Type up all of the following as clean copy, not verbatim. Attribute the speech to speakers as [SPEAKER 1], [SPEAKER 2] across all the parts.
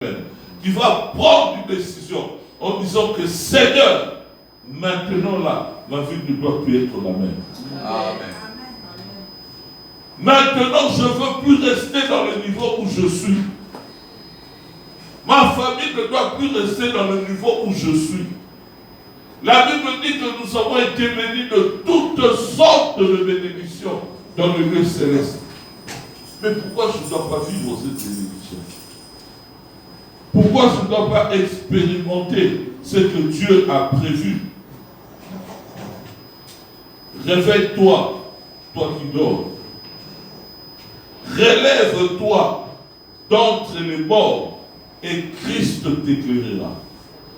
[SPEAKER 1] qui va prendre une décision en disant que Seigneur, maintenant là, ma vie ne doit plus être la même.
[SPEAKER 2] Amen.
[SPEAKER 1] Maintenant, je ne veux plus rester dans le niveau où je suis. Ma famille ne doit plus rester dans le niveau où je suis. La Bible dit que nous avons été bénis de toutes sortes de bénédictions dans le lieu céleste. Mais pourquoi je ne dois pas vivre cette bénédiction? Pourquoi je ne dois pas expérimenter ce que Dieu a prévu? Réveille-toi, toi qui dors. Relève-toi d'entre les morts et Christ t'éclairera.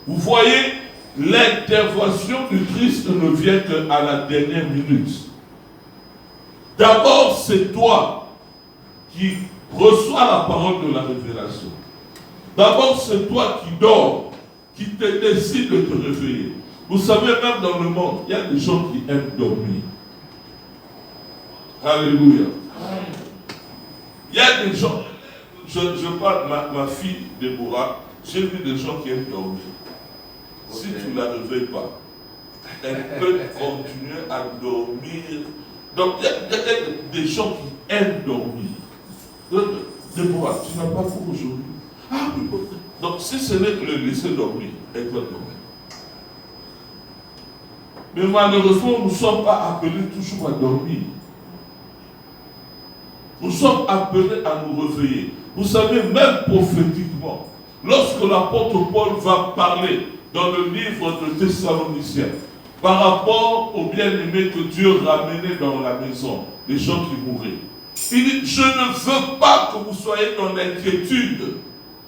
[SPEAKER 1] Vous voyez, l'intervention du Christ ne vient qu'à la dernière minute. D'abord, c'est toi qui reçois la parole de la révélation. D'abord, c'est toi qui dors, qui te décide de te réveiller. Vous savez, même dans le monde, il y a des gens qui aiment dormir. Alléluia. Il y a des gens, je parle, ma fille Déborah, j'ai vu des gens qui aiment dormir. Si tu ne la réveilles pas, elle peut continuer à dormir. Donc il y a des gens qui aiment dormir. Déborah, tu n'as pas cours aujourd'hui. Ah oui, donc si ce n'est que le laisser dormir, elle doit dormir. Mais malheureusement, nous ne sommes pas appelés toujours à dormir. Nous sommes appelés à nous réveiller. Vous savez, même prophétiquement, lorsque l'apôtre Paul va parler dans le livre de Thessaloniciens, par rapport aux bien-aimés que Dieu ramenait dans la maison, les gens qui mouraient, il dit, je ne veux pas que vous soyez dans l'inquiétude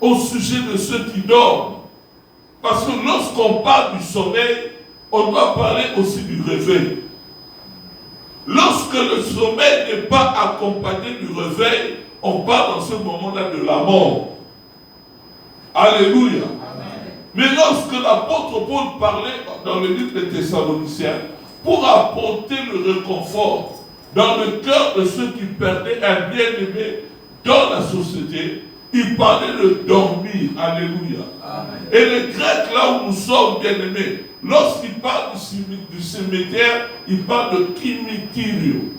[SPEAKER 1] au sujet de ceux qui dorment. Parce que lorsqu'on parle du sommeil, on doit parler aussi du réveil. Lorsque le sommeil n'est pas accompagné du réveil, on parle dans ce moment-là de la mort. Alléluia. Amen. Mais lorsque l'apôtre Paul parlait dans le livre des Thessaloniciens, pour apporter le réconfort dans le cœur de ceux qui perdaient un bien-aimé dans la société, il parlait de dormir. Alléluia. Amen. Et le grec, là où nous sommes bien-aimés, lorsqu'il parle du cimetière, il parle de kimitirio,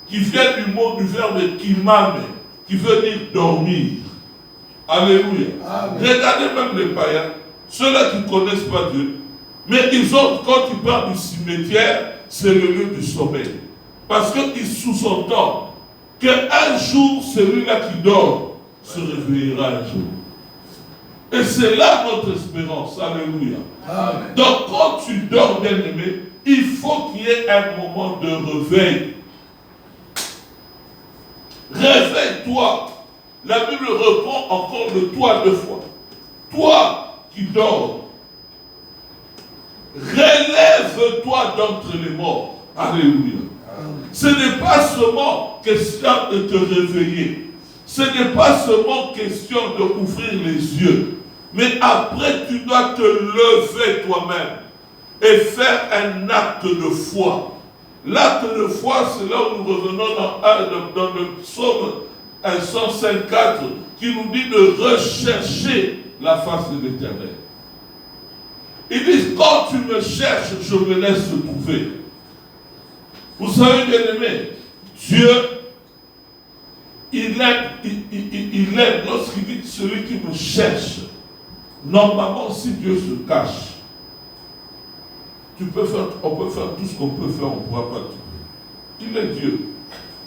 [SPEAKER 1] qui vient du mot du verbe kimame, qui veut dire dormir. Alléluia. Amen. Regardez même les païens, ceux-là qui ne connaissent pas Dieu, mais ils ont, quand ils parlent du cimetière, c'est le lieu du sommeil. Parce qu'ils sous-entendent qu'un jour, celui-là qui dort se réveillera un jour. Et c'est là notre espérance. Alléluia. Amen. Donc quand tu dors, bien-aimé, il faut qu'il y ait un moment de réveil. Réveille-toi. La Bible reprend encore le toi 2 fois. Toi qui dors, relève-toi d'entre les morts. Alléluia. Amen. Ce n'est pas seulement question de te réveiller. Ce n'est pas seulement question d'ouvrir les yeux. Mais après, tu dois te lever toi-même et faire un acte de foi. L'acte de foi, c'est là où nous revenons dans le psaume 154 qui nous dit de rechercher la face de l'Éternel. Il dit, quand tu me cherches, je me laisse trouver. Vous savez, bien aimé, Dieu, il aime lorsqu'il dit celui qui me cherche. Normalement, si Dieu se cache, on peut faire tout ce qu'on peut faire, on ne pourra pas trouver. Il est Dieu.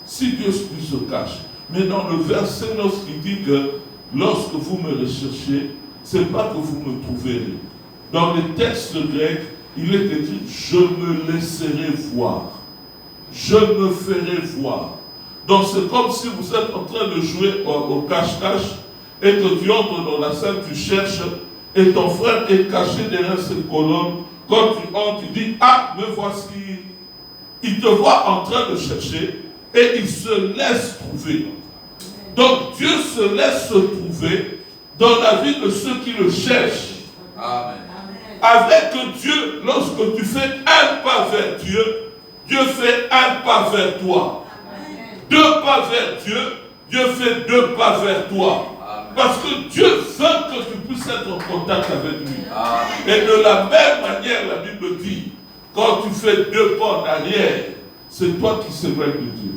[SPEAKER 1] Si Dieu lui se cache. Mais dans le verset, lorsqu'il dit que lorsque vous me recherchez, ce n'est pas que vous me trouverez. Dans les textes grecs, il est écrit, je me laisserai voir. Je me ferai voir. Donc c'est comme si vous êtes en train de jouer au cache-cache et que tu entres dans la salle, tu cherches et ton frère est caché derrière cette colonne. Quand tu entres, tu dis, ah, me voici. Il te voit en train de chercher et il se laisse trouver. Donc Dieu se laisse se trouver dans la vie de ceux qui le cherchent. Amen. Avec Dieu, lorsque tu fais un pas vers Dieu, Dieu fait un pas vers toi. Amen. 2 pas vers Dieu, Dieu fait 2 pas vers toi. Amen. Parce que Dieu veut que tu puisses être en contact avec lui. Et de la même manière, la Bible dit, quand tu fais 2 pas en arrière, c'est toi qui s'éloignes de Dieu.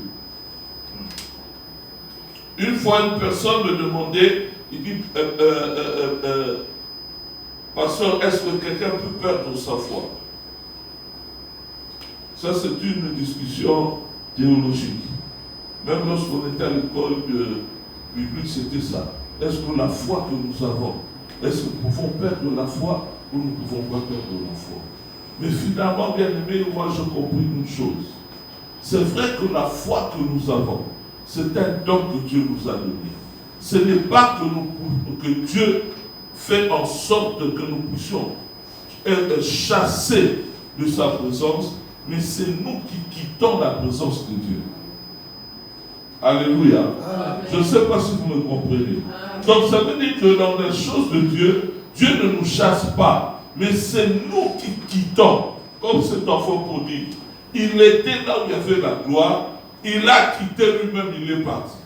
[SPEAKER 1] Une fois, une personne me demandait, il dit, pasteur, est-ce que quelqu'un peut perdre sa foi? Ça, c'est une discussion théologique. Même lorsqu'on était à l'école biblique, c'était ça. Est-ce que la foi que nous avons, est-ce que nous pouvons perdre la foi ou nous ne pouvons pas perdre la foi? Mais finalement, bien aimé, moi j'ai compris une chose. C'est vrai que la foi que nous avons, c'est un don que Dieu nous a donné. Ce n'est pas que Dieu fait en sorte que nous puissions être chassés de sa présence, mais c'est nous qui quittons la présence de Dieu. Alléluia. Amen. Je ne sais pas si vous me comprenez. Amen. Donc ça veut dire que dans les choses de Dieu, Dieu ne nous chasse pas, mais c'est nous qui quittons. Comme cet enfant prodigue. Il était là où il y avait la gloire, il a quitté lui-même, il est parti.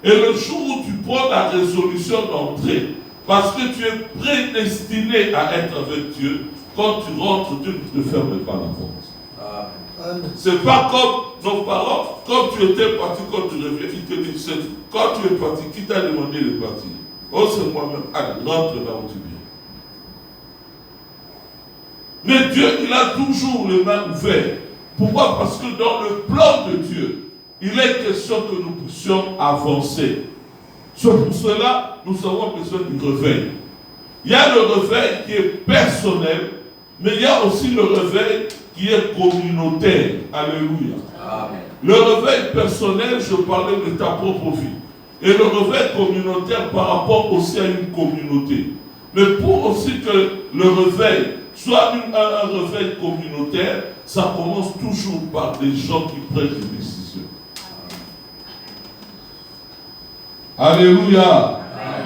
[SPEAKER 1] Et le jour où tu prends la résolution d'entrer, parce que tu es prédestiné à être avec Dieu, quand tu rentres, Dieu ne te ferme pas la porte. C'est pas comme nos parents, quand tu étais parti, quand tu reviens, ils te disent, quand tu es parti, qui t'a demandé de partir? Oh, c'est moi-même. Allez, rentre là où tu viens. Mais Dieu, il a toujours les mains ouvertes. Pourquoi? Parce que dans le plan de Dieu, il est question que nous puissions avancer. C'est pour cela, nous avons besoin du réveil. Il y a le réveil qui est personnel, mais il y a aussi le réveil qui est communautaire. Alléluia. Amen. Le réveil personnel, je parlais de ta propre vie. Et le réveil communautaire par rapport aussi à une communauté. Mais pour aussi que le réveil soit un réveil communautaire, ça commence toujours par des gens qui prennent des décisions. Alléluia.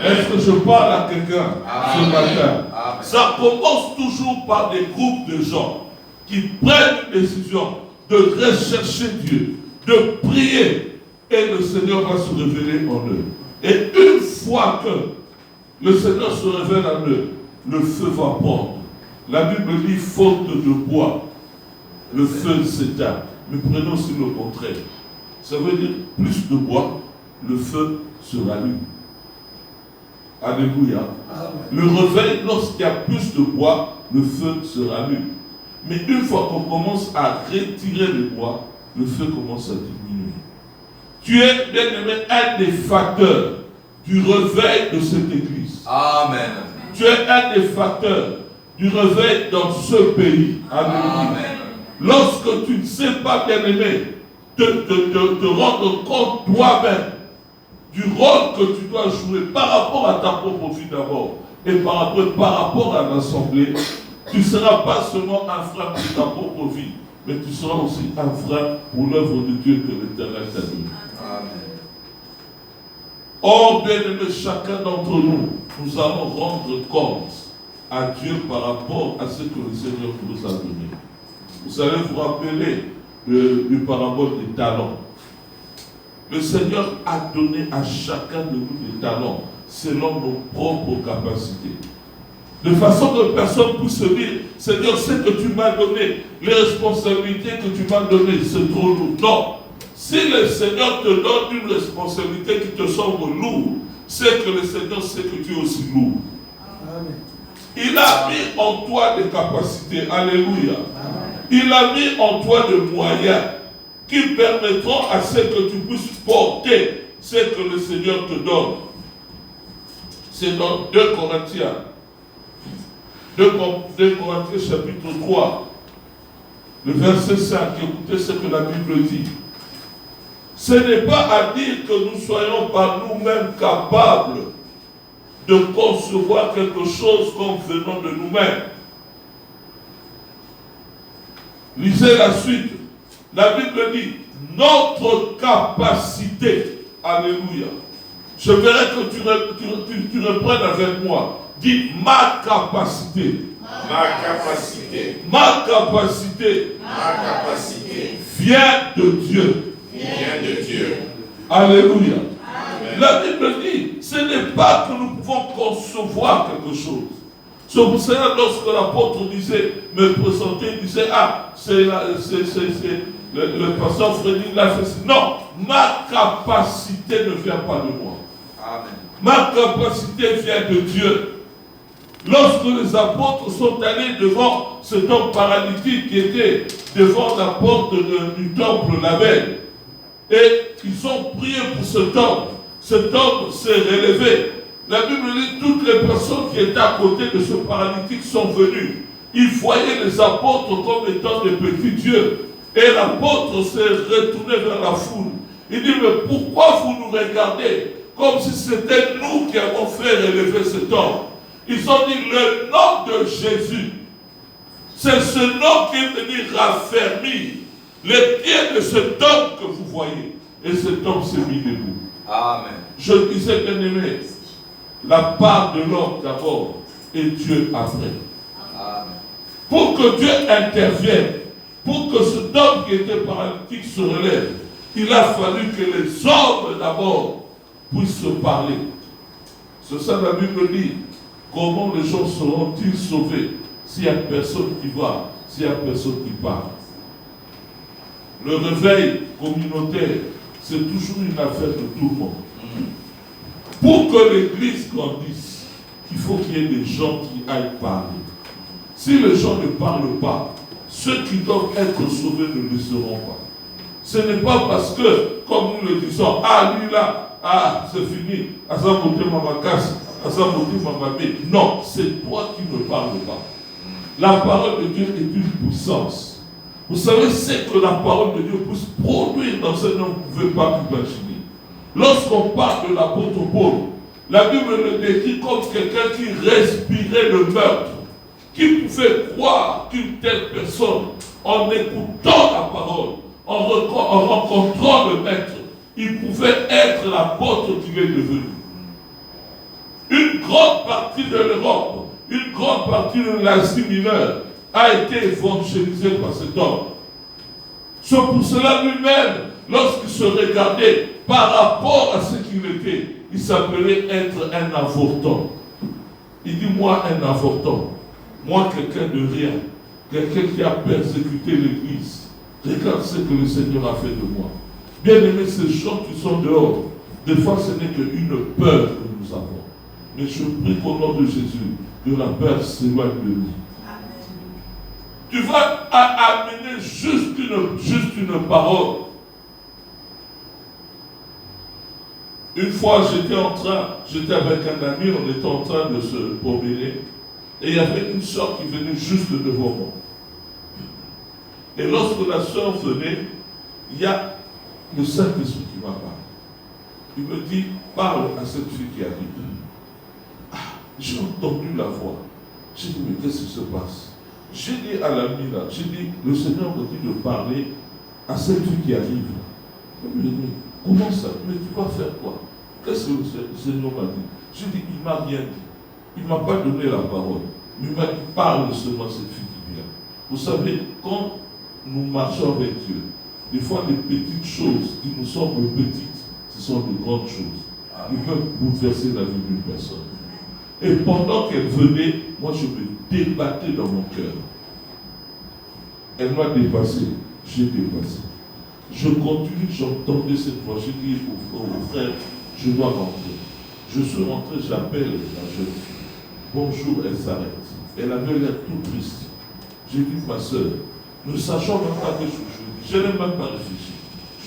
[SPEAKER 1] Est-ce que je parle à quelqu'un ce matin? Amen. Ça commence toujours par des groupes de gens qui prennent une décision de rechercher Dieu, de prier, et le Seigneur va se révéler en eux. Et une fois que le Seigneur se révèle en eux, le feu va prendre. La Bible dit faute de bois, le feu s'éteint. Mais prenons aussi le contraire. Ça veut dire plus de bois, le feu se rallume. Alléluia. Amen. Le réveil, lorsqu'il y a plus de bois, le feu se rallume. Mais une fois qu'on commence à retirer le bois, le feu commence à diminuer. Tu es, bien aimé, un des facteurs du réveil de cette église. Amen. Tu es un des facteurs du réveil dans ce pays. Amen. Lorsque tu ne sais pas, bien aimé, te rendre compte toi-même du rôle que tu dois jouer par rapport à ta propre vie d'abord et par rapport à l'assemblée, tu ne seras pas seulement un frère pour ta propre vie, mais tu seras aussi un frère pour l'œuvre de Dieu que l'Éternel t'a donné. Amen. Oh, bien-aimé, chacun d'entre nous, nous allons rendre compte à Dieu par rapport à ce que le Seigneur nous a donné. Vous allez vous rappeler du parabole des talents. Le Seigneur a donné à chacun de nous des talents selon nos propres capacités. De façon que personne puisse se dire, Seigneur, ce que tu m'as donné, les responsabilités que tu m'as données, c'est trop lourd. Non. Si le Seigneur te donne une responsabilité qui te semble lourde, c'est que le Seigneur sait que tu es aussi lourd. Amen. Il a mis en toi des capacités. Alléluia. Amen. Il a mis en toi des moyens qui permettront à ce que tu puisses porter ce que le Seigneur te donne. C'est dans 2 Corinthiens. 2 Corinthiens chapitre 3, le verset 5, écoutez ce que la Bible dit. Ce n'est pas à dire que nous soyons par nous-mêmes capables de concevoir quelque chose comme venant de nous-mêmes. Lisez la suite. La Bible dit, notre capacité, alléluia. Je verrai que tu reprennes avec moi. Dis ma capacité. Ma capacité. Ma capacité. Ma capacité. Vient de Dieu. Vient de Dieu. Alléluia. Amen. la Bible dit, ce n'est pas que nous pouvons concevoir quelque chose. C'est pour cela, lorsque l'apôtre me présentait, il disait, ah, le pasteur Frédéric l'a fait. Non, ma capacité ne vient pas de moi.
[SPEAKER 2] Amen.
[SPEAKER 1] Ma capacité vient de Dieu. Lorsque les apôtres sont allés devant cet homme paralytique qui était devant la porte du temple la veille, et ils ont prié pour cet homme s'est relevé. La Bible dit toutes les personnes qui étaient à côté de ce paralytique sont venues. Ils voyaient les apôtres comme étant des petits dieux. Et l'apôtre s'est retourné vers la foule. Il dit, mais pourquoi vous nous regardez comme si c'était nous qui avons fait relever cet homme? Ils ont dit, le nom de Jésus, c'est ce nom qui est venu raffermir les pieds de cet homme que vous voyez. Et cet homme s'est mis debout.
[SPEAKER 2] Amen.
[SPEAKER 1] Je disais, bien aimé, la part de l'homme d'abord et Dieu après.
[SPEAKER 2] Amen.
[SPEAKER 1] Pour que Dieu intervienne, pour que cet homme qui était paralytique se relève, il a fallu que les hommes d'abord puissent se parler. C'est ça la Bible dit. Comment les gens seront-ils sauvés s'il n'y a personne qui va, s'il n'y a personne qui parle? Le réveil communautaire, c'est toujours une affaire de tout le monde. Pour que l'Église grandisse, il faut qu'il y ait des gens qui aillent parler. Si les gens ne parlent pas, ceux qui doivent être sauvés ne le seront pas. Ce n'est pas parce que, comme nous le disons, ah lui là, ah c'est fini, à ça monter ma casse, à ça monter ma babé. Non, c'est toi qui ne parles pas. La parole de Dieu est une puissance. Vous savez, c'est que la parole de Dieu puisse produire dans ce nom, vous ne pouvez pas imaginer. Lorsqu'on parle de l'apôtre Paul, la Bible le décrit comme quelqu'un qui respirait le meurtre, qui pouvait croire qu'une telle personne, en écoutant la parole, en rencontrant le maître, il pouvait être l'apôtre qu'il est devenu. Une grande partie de l'Europe, une grande partie de l'Asie mineure a été évangélisée par cet homme. C'est pour cela lui-même, lorsqu'il se regardait par rapport à ce qu'il était, il s'appelait être un avorton. Il dit, moi un avorton, moi quelqu'un de rien, quelqu'un qui a persécuté l'Église. Regarde ce que le Seigneur a fait de moi. Bien aimé, ces gens qui sont dehors, des fois ce n'est qu'une peur que nous avons. Mais je prie qu'au nom de Jésus, que la peur s'éloigne de nous. Tu vas amener juste une parole. Une fois, j'étais avec un ami, on était en train de se promener, et il y avait une soeur qui venait juste devant moi. Et lorsque la soeur venait, il y a le Saint-Esprit qui m'a parlé. Il me dit, parle à cette fille qui arrive. Ah, j'ai entendu la voix. J'ai dit, mais qu'est-ce qui se passe? J'ai dit à l'ami là, j'ai dit, le Seigneur me dit de parler à cette fille qui arrive. Il me dit, comment ça? Mais tu vas faire quoi? Qu'est-ce que le Seigneur m'a dit? J'ai dit, il m'a rien dit. Il ne m'a pas donné la parole. Mais il m'a dit, parle seulement à cette fille qui vient. Vous savez, quand nous marchons avec Dieu, des fois les petites choses qui nous semblent petites, ce sont de grandes choses. Ils peuvent bouleverser la vie d'une personne. Et pendant qu'elle venait, moi je me débattais dans mon cœur. Elle m'a dépassé, j'ai dépassé. Je continue, j'entendais cette voix. J'ai dit au frère, je dois rentrer. Je suis rentré, j'appelle la jeune fille. Bonjour, elle s'arrête. Elle avait l'air tout triste. J'ai dit, ma soeur, ne sachant même pas que je n'ai même pas réfléchi.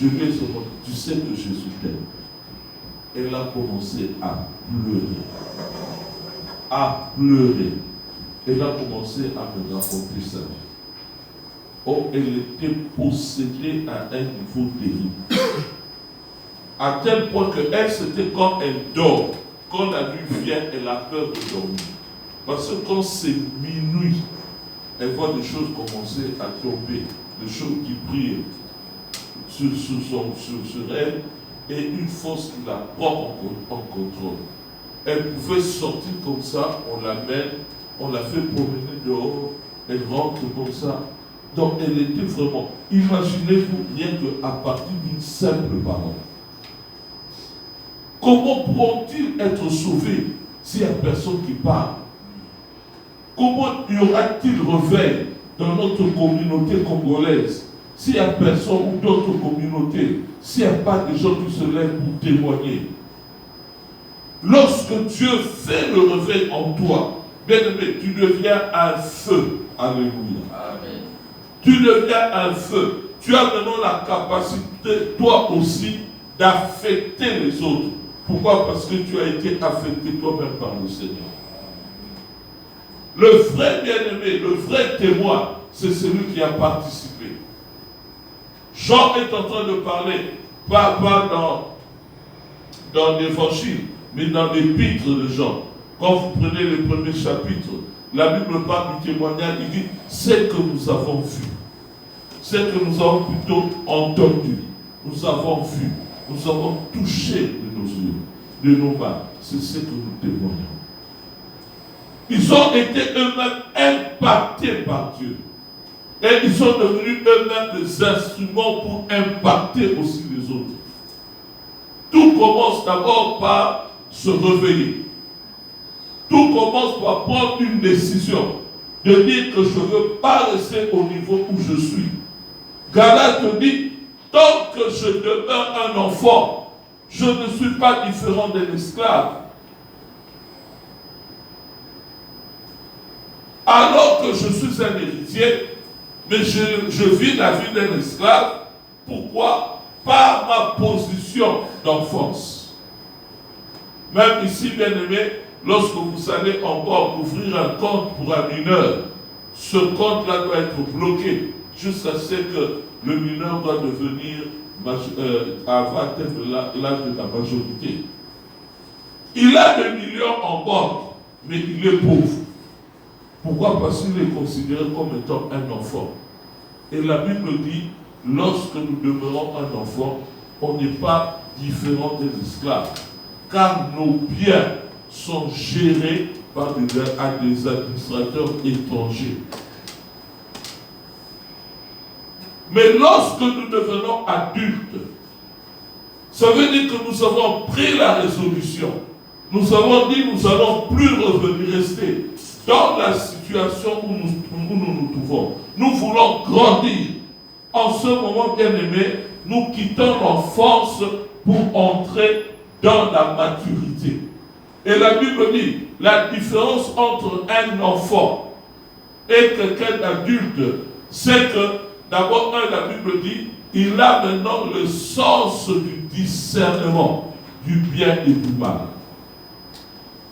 [SPEAKER 1] Je lui ai dit, tu sais que Jésus t'aime. Elle a commencé à pleurer. À pleurer. Elle a commencé à me raconter sa vie. Oh, elle était possédée à un niveau terrible. À tel point qu'elle, c'était quand elle dort. Quand la nuit vient, elle a peur de dormir. Parce que quand c'est minuit, elle voit des choses commencer à tomber, des choses qui brillent sur elle, et une force qui la prend en contrôle. Elle pouvait sortir comme ça, on l'amène, on la fait promener dehors, elle rentre comme ça. Donc elle était vraiment, imaginez-vous rien qu'à partir d'une simple parole. Comment pourront-ils être sauvés s'il n'y a personne qui parle? Comment y aura-t-il réveil dans notre communauté congolaise s'il n'y a personne ou d'autres communautés, s'il n'y a pas de gens qui se lèvent pour témoigner? Lorsque Dieu fait le réveil en toi, bien-aimé, tu deviens un feu. Alléluia. Amen. Tu deviens un feu. Tu as maintenant la capacité, toi aussi, d'affecter les autres. Pourquoi? Parce que tu as été affecté toi-même par le Seigneur. Le vrai bien-aimé, le vrai témoin, c'est celui qui a participé. Jean est en train de parler, pas dans l'évangile, mais dans l'épître de Jean. Quand vous prenez le premier chapitre, la Bible parle du témoignage, il dit c'est que nous avons vu, c'est que nous avons plutôt entendu, nous avons vu, nous avons touché de nos yeux, de nos mains, c'est ce que nous témoignons. Ils ont été eux-mêmes impactés par Dieu. Et ils sont devenus eux-mêmes des instruments pour impacter aussi les autres. Tout commence d'abord par se réveiller. Tout commence par prendre une décision. De dire que je ne veux pas rester au niveau où je suis. Galate dit, tant que je demeure un enfant, je ne suis pas différent d'un esclave. Alors que je suis un héritier, mais je vis la vie d'un esclave. Pourquoi? Par ma position d'enfance. Même ici, bien-aimé, lorsque vous allez encore ouvrir un compte pour un mineur, ce compte-là doit être bloqué jusqu'à ce que le mineur doit devenir, avoir atteint l'âge de la majorité. Il a des millions en banque, mais il est pauvre. Pourquoi? Parce qu'il est considéré comme étant un enfant. Et la Bible dit, lorsque nous demeurons un enfant, on n'est pas différent des esclaves. Car nos biens sont gérés par des administrateurs étrangers. Mais lorsque nous devenons adultes, ça veut dire que nous avons pris la résolution. Nous avons dit, nous n'allons plus revenir rester dans la situation où nous nous trouvons. Nous voulons grandir. En ce moment, bien-aimé, nous quittons l'enfance pour entrer dans la maturité. Et la Bible dit, la différence entre un enfant et quelqu'un d'adulte, c'est que, d'abord, la Bible dit, il a maintenant le sens du discernement, du bien et du mal.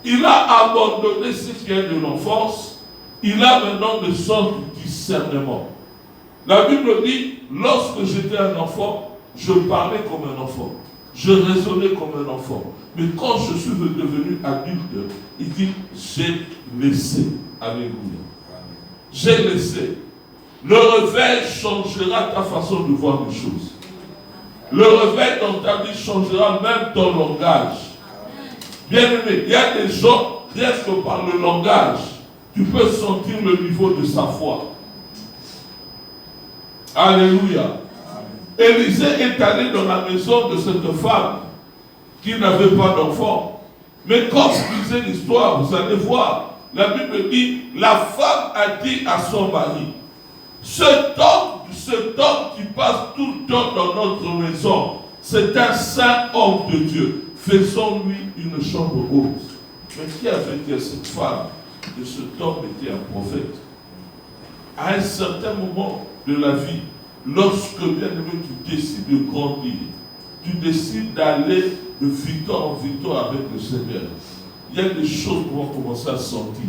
[SPEAKER 1] Il a abandonné ce qui est de l'enfance, il a maintenant le sens du discernement. La Bible dit, lorsque j'étais un enfant, je parlais comme un enfant. Je raisonnais comme un enfant. Mais quand je suis devenu adulte, il dit, j'ai laissé. Alléluia. J'ai laissé. Le réveil changera ta façon de voir les choses. Le réveil dans ta vie changera même ton langage. Bien aimé, il y a des gens, rien que par le langage, tu peux sentir le niveau de sa foi. Alléluia. Élisée est allé dans la maison de cette femme qui n'avait pas d'enfant. Mais quand vous lisez l'histoire, vous allez voir, la Bible dit, la femme a dit à son mari, cet homme qui passe tout le temps dans notre maison, c'est un saint homme de Dieu. Faisons-lui une chambre haute. Mais qui avait dit à cette femme que cet homme était un prophète? À un certain moment de la vie, lorsque, bien aimé, tu décides de grandir, tu décides d'aller de victoire en victoire avec le Seigneur, il y a des choses qui vont commencer à sentir.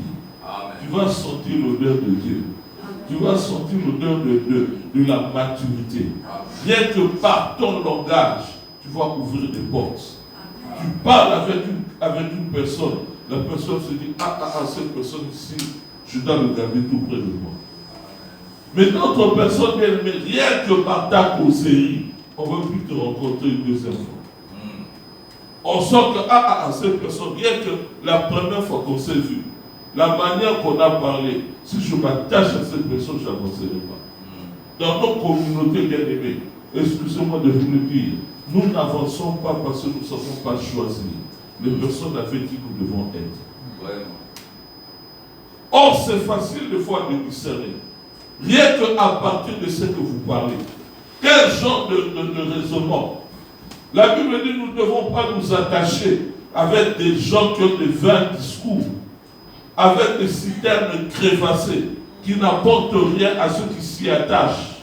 [SPEAKER 1] Amen. Tu vas sentir l'odeur de Dieu. Amen. Tu vas sentir l'odeur de la maturité. Amen. Rien que par ton langage, tu vas ouvrir des portes. Amen. Tu parles avec une personne, la personne se dit, cette personne ici, je dois le garder tout près de moi. Mais notre personne, bien aimée, rien que par ta causerie, on ne veut plus te rencontrer une deuxième fois. On sent que, cette personne, rien que la première fois qu'on s'est vu, la manière qu'on a parlé, si je m'attache à cette personne, je n'avancerai pas. Dans nos communautés bien aimées, excusez-moi de vous le dire, Nous n'avançons pas parce que nous ne savons pas choisir les personnes avec qui nous devons être.
[SPEAKER 2] Vraiment.
[SPEAKER 1] Or, c'est facile de fois de discerner. Rien qu'à partir de ce que vous parlez. Quel genre de raisonnement? La Bible dit que nous ne devons pas nous attacher avec des gens qui ont des vains discours, avec des citernes crévassées, qui n'apportent rien à ceux qui s'y attachent.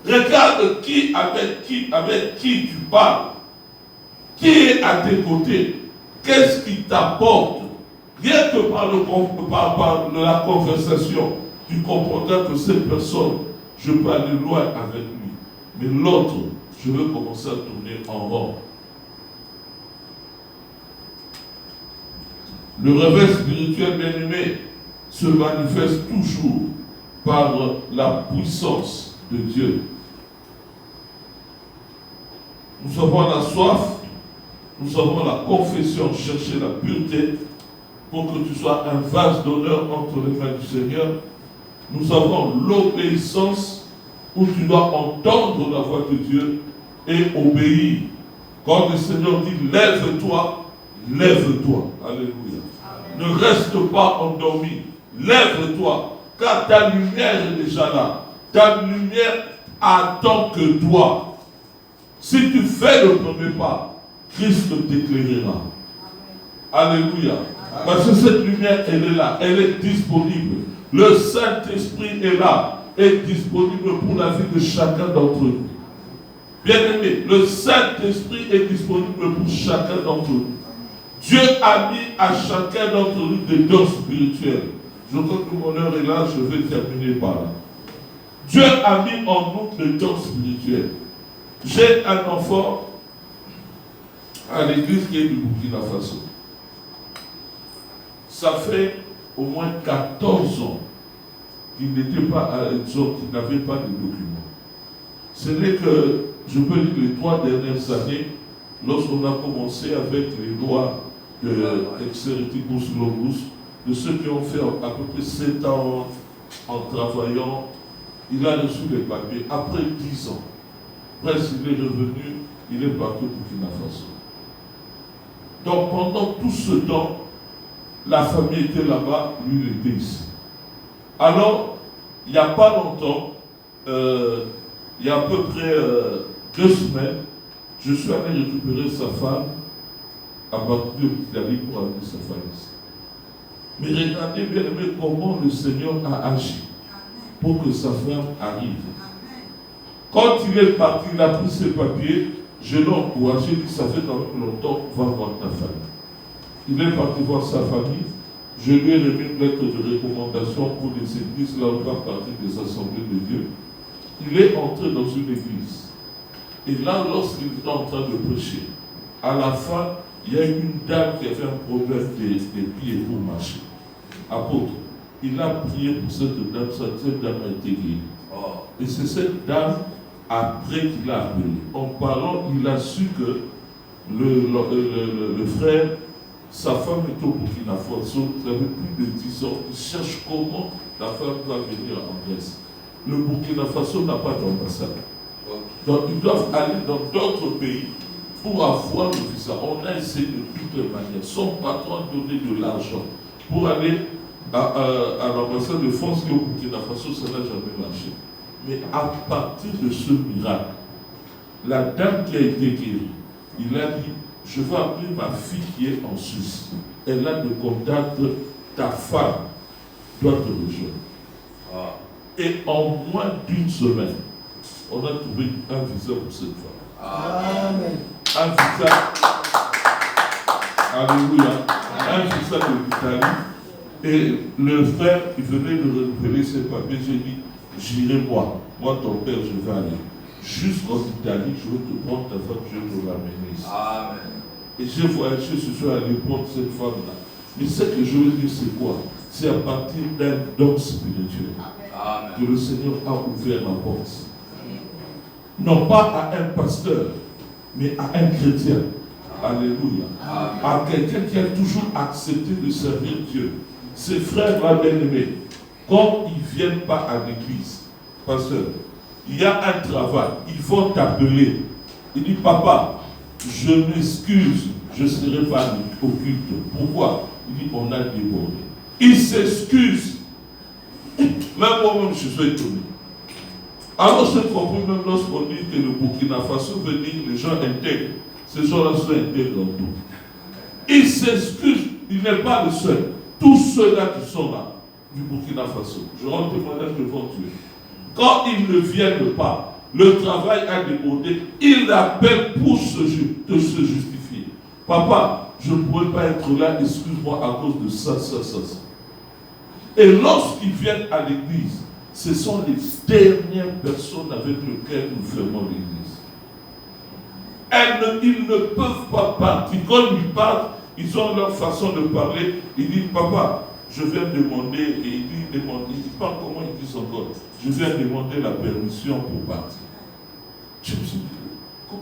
[SPEAKER 1] Regarde avec qui tu parles. Qui est à tes côtés? Qu'est-ce qui t'apporte? Rien que par la conversation, tu comprendras que cette personne, je peux aller loin avec lui. Mais l'autre, je veux commencer à tourner en rond. Le réveil spirituel bien-aimé se manifeste toujours par la puissance de Dieu. Nous avons la soif, nous avons la confession, chercher la pureté, pour que tu sois un vase d'honneur entre les mains du Seigneur. Nous avons l'obéissance, où tu dois entendre la voix de Dieu et obéir. Quand le Seigneur dit lève-toi, lève-toi. Alléluia. Amen. Ne reste pas endormi. Lève-toi, car ta lumière est déjà là. Ta lumière attend que toi. Si tu fais le premier pas, Christ t'éclairera. Alléluia. Parce que cette lumière, elle est là, elle est disponible. Le Saint-Esprit est là, est disponible pour la vie de chacun d'entre nous. Bien-aimé, le Saint-Esprit est disponible pour chacun d'entre nous. Dieu a mis à chacun d'entre nous des dons spirituels. Je crois que mon heure est là, je vais terminer par là. Dieu a mis en nous des dons spirituels. J'ai un enfant à l'église qui est du Burkina Faso. Ça fait au moins 14 ans qu'il n'était pas à l'exode, qu'il n'avait pas de documents. Ce n'est que, je peux dire, les 3 dernières années, lorsqu'on a commencé avec les lois de Exereticus Longus, de ceux qui ont fait à peu près 7 ans en travaillant, il a reçu les papiers. Après 10 ans, presque il est revenu, il est parti au Burkina Faso. Donc pendant tout ce temps, la famille était là-bas, lui il était ici. Alors, il n'y a pas longtemps, il y a à peu près 2 semaines, je suis allé récupérer sa femme à partir de l'Italie pour amener sa femme ici. Mais regardez bien aimé comment le Seigneur a agi pour que sa femme arrive. Quand il est parti, il a pris ses papiers, je l'ai encouragé, il dit ça fait quand même longtemps, va voir ta famille. Il est parti voir sa famille. Je lui ai remis une lettre de recommandation pour les églises, là où va partir des assemblées de Dieu. Il est entré dans une église. Et là, lorsqu'il était en train de prêcher, à la fin, il y a une dame qui avait un problème des pieds pour marcher. Apôtre, il a prié pour cette dame a été guérie. Et c'est cette dame, après qu'il a appelé. En parlant, il a su que le frère, sa femme est au Burkina Faso, ça fait plus de 10 ans, il cherche comment la femme va venir en Grèce. Le Burkina Faso n'a pas d'ambassade. Donc ils doivent aller dans d'autres pays pour avoir le visa. On a essayé de toutes les manières. Son patron a donné de l'argent pour aller à l'ambassade de France qui est au Burkina Faso, ça n'a jamais marché. Mais à partir de ce miracle, la dame qui a été guérie, il a dit, je vais appeler ma fille qui est en Suisse. Elle a des contacts, ta femme doit te rejoindre. Et en moins d'1 semaine, on a trouvé un visa pour cette femme.
[SPEAKER 3] Amen.
[SPEAKER 1] Un visa. Alléluia. Un visa de l'Italie. Et le frère, il venait de renouveler ses papiers. J'ai dit, j'irai moi. Moi, ton père, je vais aller. Jusqu'en Italie, je vais te prendre ta femme, je vais te ramener ici. Amen. Et j'ai voyagé ce soir à l'époque cette femme-là. Mais ce que je veux dire, c'est quoi? C'est à partir d'un don spirituel que le Seigneur a ouvert la porte. Non pas à un pasteur, mais à un chrétien. Alléluia. À quelqu'un qui a toujours accepté de servir Dieu. Ses frères-là bien-aimés, quand ils ne viennent pas à l'église, pasteur, il y a un travail, ils vont t'appeler Il dit, papa, je m'excuse, je ne serai pas au culte. Pourquoi? Il dit, on a débordé. Il s'excuse. Même moi-même, je suis étonné. Alors, j'ai compris, même lorsqu'on dit que le Burkina Faso veut dire que les gens intègres, ces gens-là sont intègres en tout. Il s'excuse, il n'est pas le seul. Tous ceux-là qui sont là, du Burkina Faso, je rends témoignage devant Dieu. Quand ils ne viennent pas, le travail a débordé, ils appellent pour se justifier. Papa, je ne pourrais pas être là, excuse-moi, à cause de ça. Et lorsqu'ils viennent à l'église, ce sont les dernières personnes avec lesquelles nous fermons l'église. Ils ne peuvent pas partir. Quand ils partent, ils ont leur façon de parler. Ils disent, papa, je viens demander, et ils parlent comment ils disent encore, je viens demander la permission pour partir. Je me suis dit,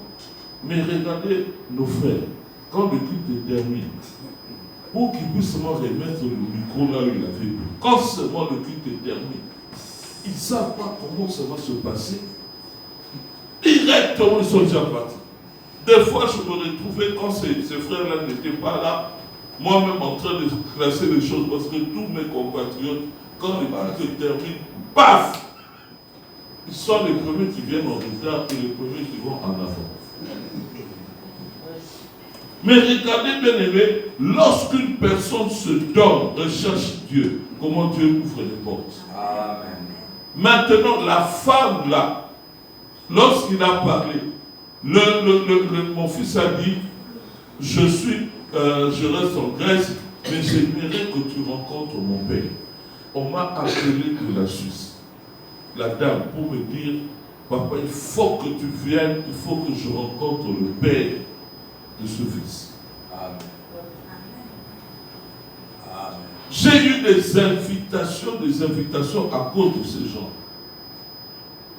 [SPEAKER 1] mais regardez nos frères, quand le culte est terminé, pour qu'ils puissent seulement remettre le micro là où il avait vu, quand seulement le culte est terminé, ils ne savent pas comment ça va se passer. Directement, ils sont déjà partis. Des fois, je me retrouvais quand ces frères-là n'étaient pas là, moi-même en train de classer les choses, parce que tous mes compatriotes, quand le culte termine, paf! Ils sont les premiers qui viennent en retard et les premiers qui vont en avant. Mais regardez bien aimé, lorsqu'une personne se donne, recherche Dieu, comment Dieu ouvre les portes. Amen. Maintenant, la femme là, lorsqu'il a parlé, mon fils a dit, je reste en Grèce, mais j'aimerais que tu rencontres mon père. On m'a appelé de la Suisse, la dame, pour me dire, papa, il faut que tu viennes, il faut que je rencontre le père de ce fils. Amen. Amen. J'ai eu des invitations à cause de ces gens.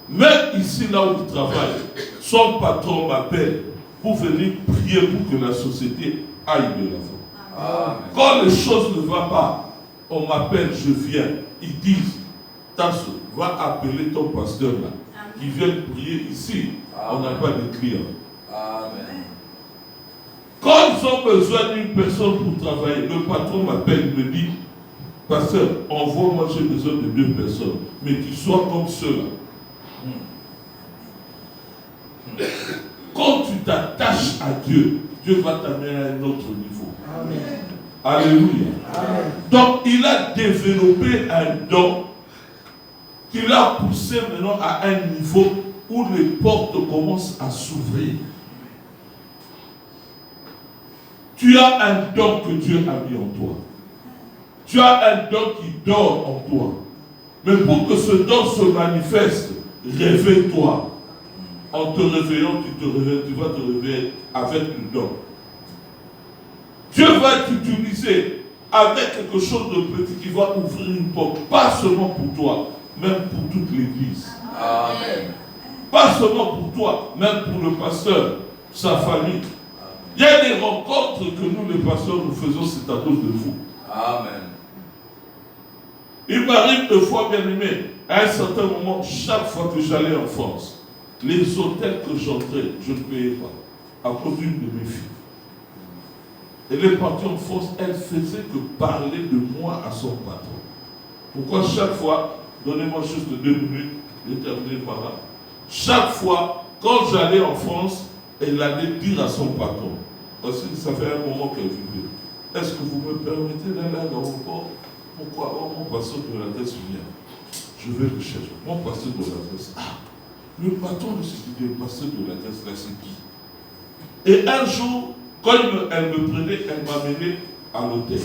[SPEAKER 1] Même ici, là où il travaille, son patron m'appelle pour venir prier pour que la société aille de l'avant. Quand les choses ne vont pas, on m'appelle, je viens. Ils disent, Tasso, va appeler ton pasteur là, qui vient prier ici. Amen. On n'a pas de clients. Amen. Quand ils ont besoin d'une personne pour travailler, le patron m'appelle, me dit, pasteur, envoie-moi, j'ai besoin de 2 personnes, mais qui soient comme ceux-là. Quand tu t'attaches à Dieu, Dieu va t'amener à un autre niveau. Amen. Alléluia. Amen. Donc, il a développé un don qui l'a poussé maintenant à un niveau où les portes commencent à s'ouvrir. Tu as un don que Dieu a mis en toi. Tu as un don qui dort en toi. Mais pour que ce don se manifeste, réveille-toi. En te réveillant, tu vas te réveiller avec le don. Dieu va t'utiliser avec quelque chose de petit qui va ouvrir une porte, pas seulement pour toi, même pour toute l'église. Amen. Pas seulement pour toi, même pour le pasteur, sa famille. Il y a des rencontres que nous, les pasteurs, nous faisons, c'est à cause de vous. Amen. Il m'arrive de fois, bien aimé, à un certain moment, chaque fois que j'allais en France, les hôtels que j'entrais, je ne payais pas, à cause d'une de mes filles. Elle est partie en France, elle faisait que parler de moi à son patron. Pourquoi chaque fois, donnez-moi juste 2 minutes, je vais terminer par là. Chaque fois, quand j'allais en France, elle allait dire à son patron, parce que ça fait un moment qu'elle vivait, est-ce que vous me permettez d'aller à l'aéroport? Pourquoi? Oh, mon pasteur de la Grèce vient. Je vais le chercher. Mon pasteur de la Grèce. Ah, le patron de ce qui est le pasteur de la Grèce, là, c'est qui? Et un jour, quand elle me prenait, elle m'amenait à l'hôtel.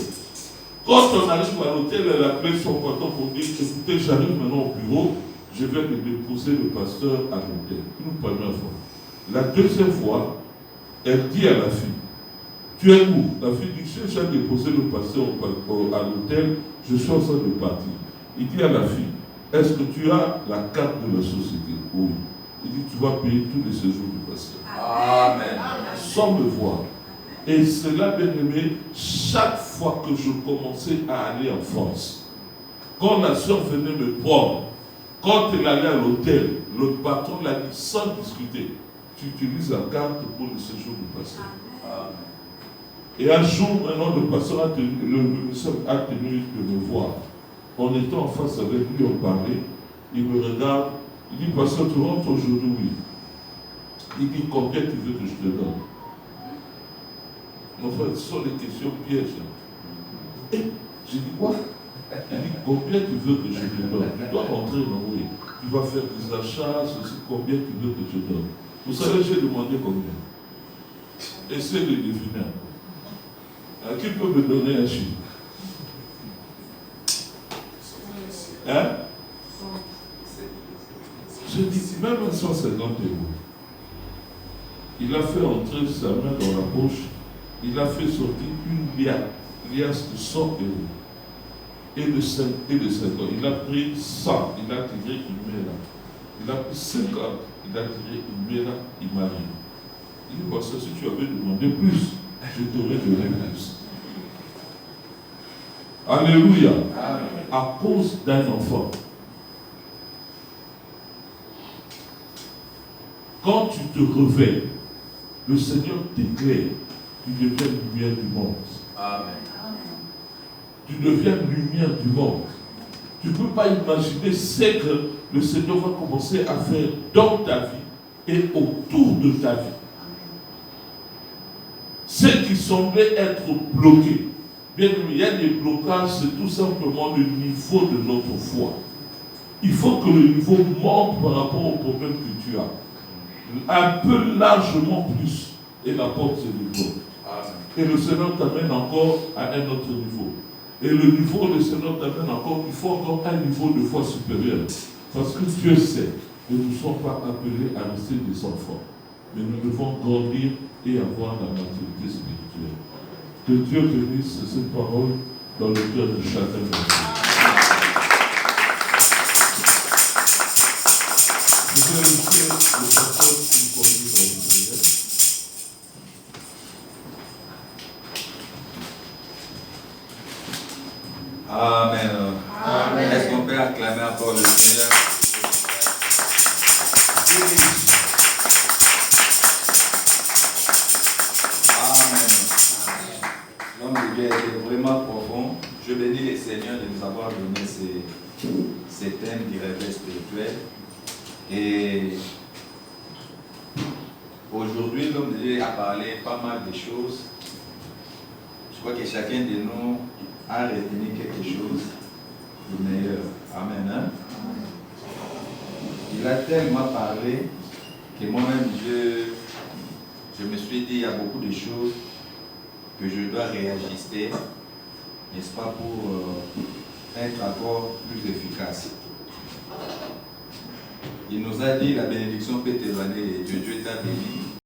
[SPEAKER 1] Quand on arrive à l'hôtel, elle appelait son patron pour dire, écoutez, j'arrive maintenant au bureau, je vais me déposer le pasteur à l'hôtel. Une première fois. La deuxième fois, elle dit à la fille, tu es où? La fille dit, j'ai déposé le pasteur à l'hôtel, je suis en train de partir. Il dit à la fille, est-ce que tu as la carte de la société? Oui. Il dit, tu vas payer tous les séjours du pasteur. Amen. Sans me voir. Et cela, bien aimé, chaque fois que je commençais à aller en France, quand la soeur venait me prendre, quand elle allait à l'hôtel, le patron l'a dit sans discuter, tu utilises la carte pour le séjour du pasteur. Et un jour, maintenant, le pasteur a tenu, le ministère a tenu de me voir. En étant en face avec lui, on parlait. Il me regarde. Il dit, pasteur, tu rentres aujourd'hui? Oui. Il dit, combien tu veux que je te donne? En fait, ce sont les questions pièges. Et j'ai dit, quoi? Il dit, combien tu veux que je te donne? Tu dois rentrer, non? Oui. Tu vas faire des achats, ceci, combien tu veux que je te donne? Vous savez, j'ai demandé combien? Essayez de deviner. Qui peut me donner un chiffre? Hein? Je dis, même 150 €. Il a fait entrer sa main dans la poche, il a fait sortir une liasse de 100 € et de 5 ans. Il a pris 100, il a tiré une main là. Il a pris 50, il a tiré une main là, il m'a dit. Il dit, parce que si tu avais demandé plus, je t'aurais donné plus. Alléluia. Amen. À cause d'un enfant. Quand tu te réveilles, le Seigneur t'éclaire, tu deviens lumière du monde. Amen. Tu deviens lumière du monde. Tu ne peux pas imaginer ce que le Seigneur va commencer à faire dans ta vie et autour de ta vie. Ce qui semblait être bloqué. Bien, il y a des blocages, c'est tout simplement le niveau de notre foi. Il faut que le niveau monte par rapport au problème que tu as. Un peu largement plus. Et la porte se débloque. Et le Seigneur t'amène encore à un autre niveau. Et le niveau, le Seigneur t'amène encore, il faut encore un niveau de foi supérieur. Parce que Dieu sait que nous ne sommes pas appelés à rester des enfants. Mais nous devons grandir et avoir la maturité spirituelle. Que Dieu bénisse cette parole dans le cœur de chacun de nous. Je vais inviter le pasteur qui conduit dans le prière.
[SPEAKER 2] Amen. Amen. Est-ce qu'on peut acclamer encore le Seigneur? Amen. L'homme de Dieu était vraiment profond. Je bénis le Seigneur de nous avoir donné ces thèmes du réveil spirituel. Et aujourd'hui, l'homme de Dieu a parlé pas mal de choses. Je crois que chacun de nous a retenu quelque chose de meilleur. Amen. Hein? Il a tellement parlé que moi-même, je me suis dit, il y a beaucoup de choses que je dois réajuster, n'est-ce pas, pour être encore plus efficace. Il nous a dit, la bénédiction peut t'éloigner de Dieu t'a béni,